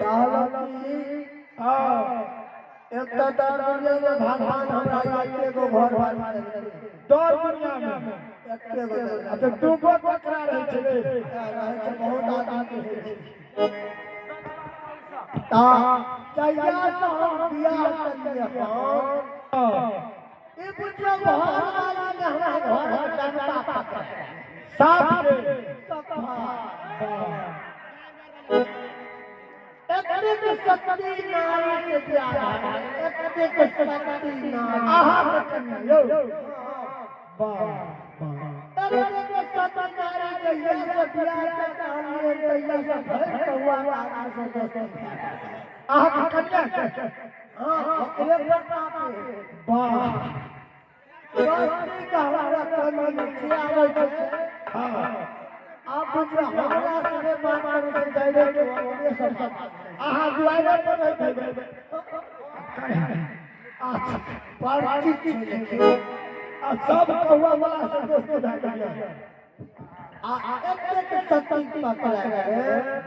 हां एक दुनिया में भगवान हमरा एके गो घर वाला दौर दुनिया में एके गो अच्छा तू को पकड़ा रहे छे बहुत आदमी ता चाहिए तो हम बियाह करिए हां ए बुझो घर वाला ने हमरा घर में डंडा पकड़ा साफ से एक शक्ति नारी से प्यारा एक शक्ति नारी आहा यो वाह एक शक्ति नारी जइया से प्यार के कहानी जइया से भर हुआ आदमी से दोस्ती आहा कन्या हां ओकरे प्रताप वाह दोस्ती का हमरा कमी नहीं आवे छे हां आप जो हमरा से बात करू से डायरेक्ट ओकरे सब आहा दुआरे पर रह गए पार्टी आ सब कहुआ वाला से दोस्ती भ गया एक शक्ति पकड़ा है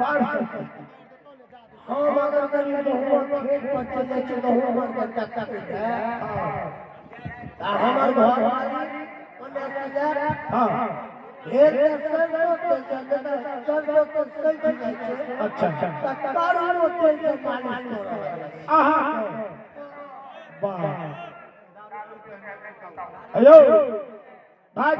बाढ़ हम अगर कहीं बहुत खेत पर चले छे तो हमर बच्चा तक है हमर घर वाली ओने यार हां ढेर सरसों तेल चलता सरसों तेल चल जाए छे अच्छा अच्छा कारो तेल से मालिश करो आहा वाह अयो भाई